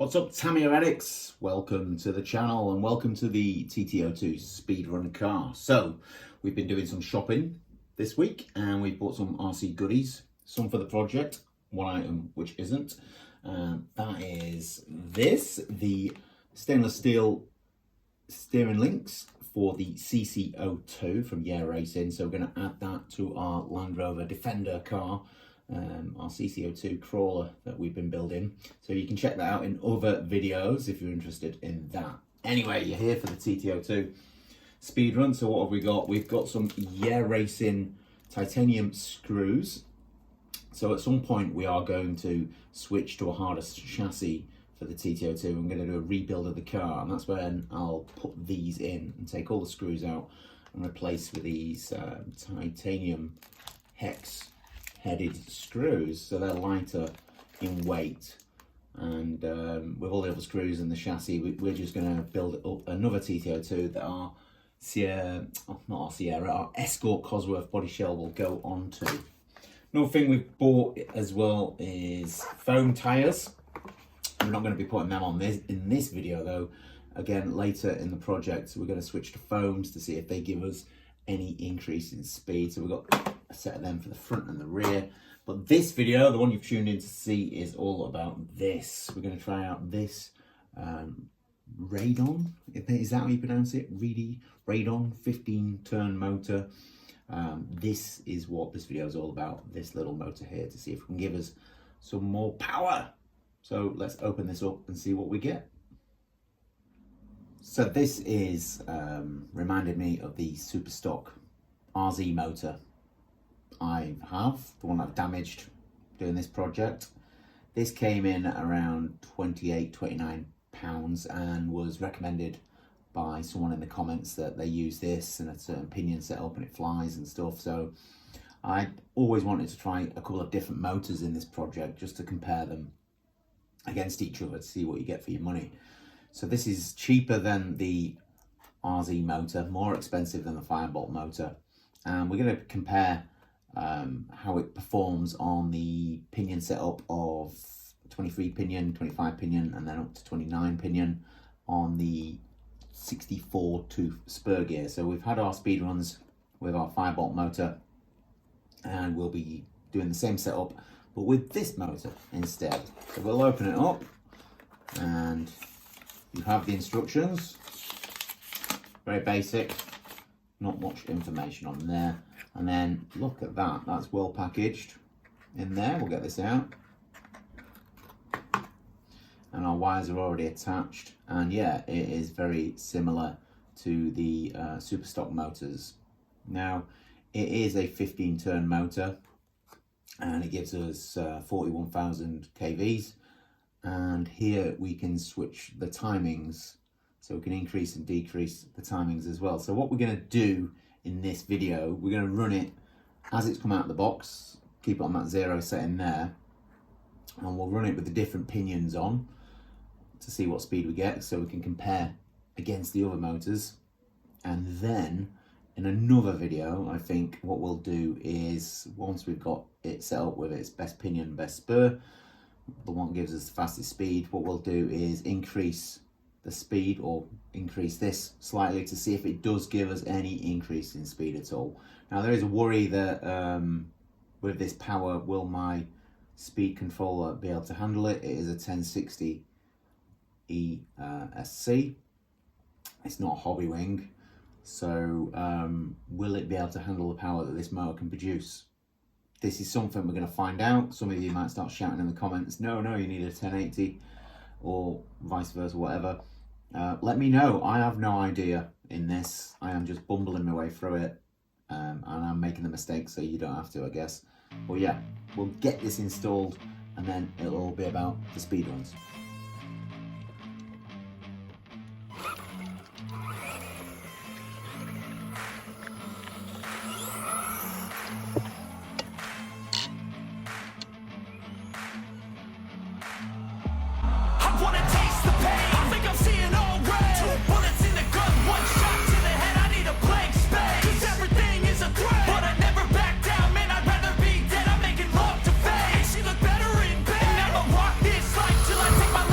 What's up, Tamiya addicts? Welcome to the channel and welcome to the TT02 speedrun car. So we've been doing some shopping this week and we've bought some RC goodies, some for the project, one item which isn't. That is the stainless steel steering links for the TT02 from Yeah Racing. So we're going to add that to our Land Rover Defender car, our TT02 crawler that we've been building. So you can check that out in other videos if you're interested in that. Anyway, you're here for the TT02 speedrun. So what have we got? We've got some Yeah Racing titanium screws. So at some point we are going to switch to a harder chassis for the TT02. I'm going to do a rebuild of the car, and that's when I'll put these in and take all the screws out and replace with these titanium hex headed screws, so they're lighter in weight. And with all the other screws and the chassis, we're just going to build up another TT02 that our our Escort Cosworth body shell will go onto. Another thing we've bought as well is foam tyres. We're not going to be putting them on in this video though. Again, later in the project, we're going to switch to foams to see if they give us any increase in speed. So we've got a set of them for the front and the rear. But this video, the one you've tuned in to see, is all about this. We're going to try out this Radon. Is that how you pronounce it? Reedy Radon 15-turn motor. This is what this video is all about. This little motor here, to see if it can give us some more power. So let's open this up and see what we get. So this is reminded me of the super stock RZ motor I have, the one I've damaged doing this project. This came in at around £28-29 and was recommended by someone in the comments that they use this and a certain pinion setup and it flies and stuff. So I always wanted to try a couple of different motors in this project just to compare them against each other to see what you get for your money. So this is cheaper than the RZ motor, more expensive than the Firebolt motor. And we're going to compare how it performs on the pinion setup of 23 pinion, 25 pinion, and then up to 29 pinion on the 64 tooth spur gear. So we've had our speed runs with our Firebolt motor, and we'll be doing the same setup, but with this motor instead. So we'll open it up, and you have the instructions. Very basic, not much information on there. And then look at that, that's well packaged in there. We'll get this out. And our wires are already attached. And yeah, it is very similar to the super stock motors. Now, it is a 15-turn motor, and it gives us 41,000 kVs. And here we can switch the timings, so we can increase and decrease the timings as well. So what we're going to do in this video, we're going to run it as it's come out of the box, keep it on that 0 setting there, and we'll run it with the different pinions on to see what speed we get, so we can compare against the other motors. And then in another video, I think what we'll do is, once we've got it set up with its best pinion, best spur, the one gives us the fastest speed, what we'll do is increase the speed or increase this slightly to see if it does give us any increase in speed at all. Now there is a worry that with this power, will my speed controller be able to handle it? It is a 1060 ESC. It's not a hobby wing, so will it be able to handle the power that this motor can produce? This is something we're going to find out. Some of you might start shouting in the comments, no, you need a 1080 or vice versa, whatever. Let me know. I have no idea in this. I am just bumbling my way through it, and I'm making the mistake so you don't have to, I guess. But yeah, we'll get this installed and then it'll all be about the speed runs. Take my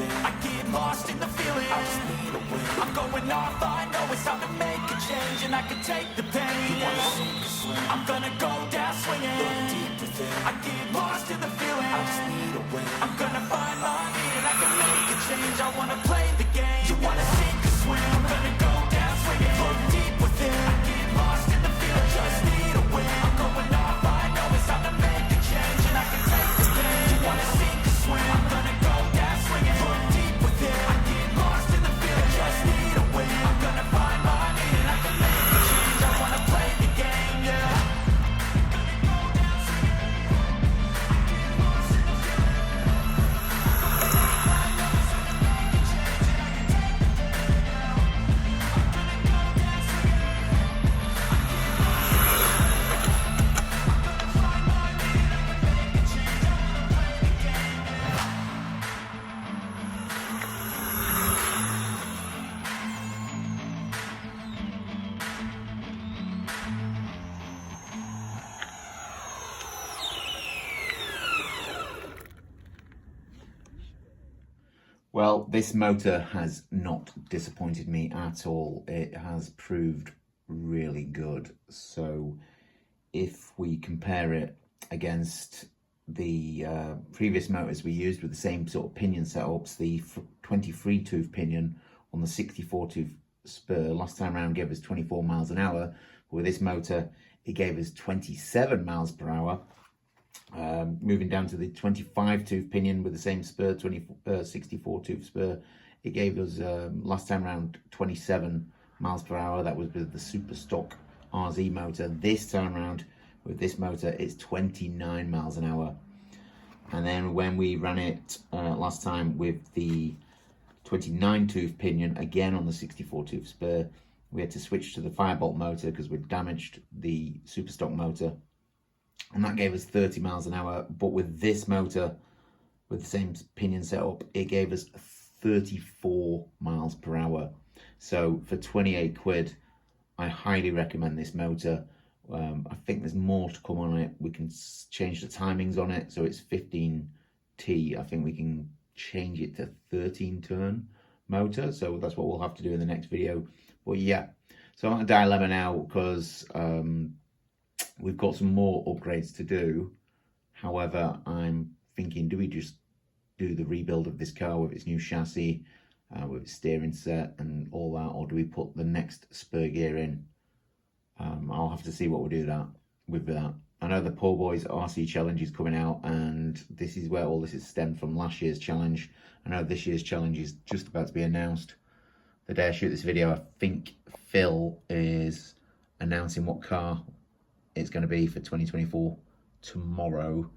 within. I get lost in the feeling, I just need a win. I'm going off, I know it's time to make a change, and I can take the pain. You wanna sink or swim? I'm gonna go down swinging. Look deep within. I get lost in the feeling, I just need a win. I'm gonna find my need, and I can make a change. I wanna play the game. You wanna sink or swim? I'm gonna go down swinging. Look deep within. I get lost in the feeling, just need a win. I'm going off, I know it's time to make a change, and I can take the pain. You wanna sink or swim? I'm gonna go down swinging. Look deep within. I get lost in the feeling, just need a win. I'm gonna find my need, and I can make a change. I wanna play the game, yeah. Well, this motor has not disappointed me at all. It has proved really good. So if we compare it against the previous motors we used with the same sort of pinion setups, the 23 tooth pinion on the 64 tooth spur last time around gave us 24 miles an hour. With this motor, it gave us 27 miles per hour. Moving down to the 25 tooth pinion with the same spur, 64 tooth spur, it gave us last time around 27 miles per hour. That was with the super stock RZ motor. This time around with this motor, it's 29 miles an hour. And then when we ran it last time with the 29 tooth pinion, again on the 64 tooth spur, we had to switch to the firebolt motor because we'd damaged the super stock motor, and that gave us 30 miles an hour. But with this motor, with the same pinion setup, it gave us 34 miles per hour. So for 28 quid, I highly recommend this motor. I think there's more to come on it. We can change the timings on it. So it's 15T. I think we can change it to 13 turn motor. So that's what we'll have to do in the next video. But yeah, so I'm at a dilemma now because we've got some more upgrades to do. However, I'm thinking, do we just do the rebuild of this car with its new chassis, with its steering set and all that, or do we put the next spur gear in? I'll have to see what we'll do with that. I know the Poor Boys RC challenge is coming out, and this is where all this is stemmed from, last year's challenge. I know this year's challenge is just about to be announced. The day I shoot this video, I think Phil is announcing what car it's going to be for 2024 tomorrow,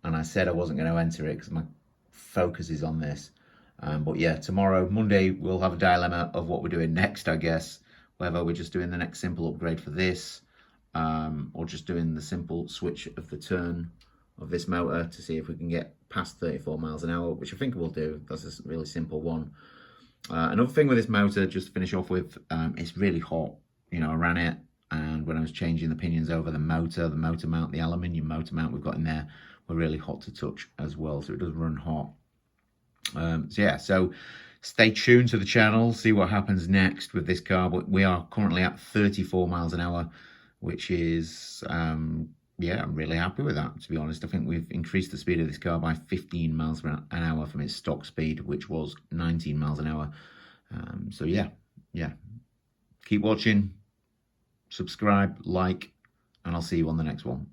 and I said I wasn't going to enter it because my focus is on this. But yeah, tomorrow, Monday, we'll have a dilemma of what we're doing next, I guess. Whether we're just doing the next simple upgrade for this, or just doing the simple switch of the turn of this motor to see if we can get past 34 miles an hour, which I think we'll do. That's a really simple one. Another thing with this motor, just to finish off with, it's really hot. You know, I ran it, and when I was changing the pinions over, the motor mount, the aluminium motor mount we've got in there were really hot to touch as well, so it does run hot. So yeah, so stay tuned to the channel, see what happens next with this car. But we are currently at 34 miles an hour, which is yeah, I'm really happy with that, to be honest. I think we've increased the speed of this car by 15 miles an hour from its stock speed, which was 19 miles an hour. So yeah, keep watching, subscribe, like, and I'll see you on the next one.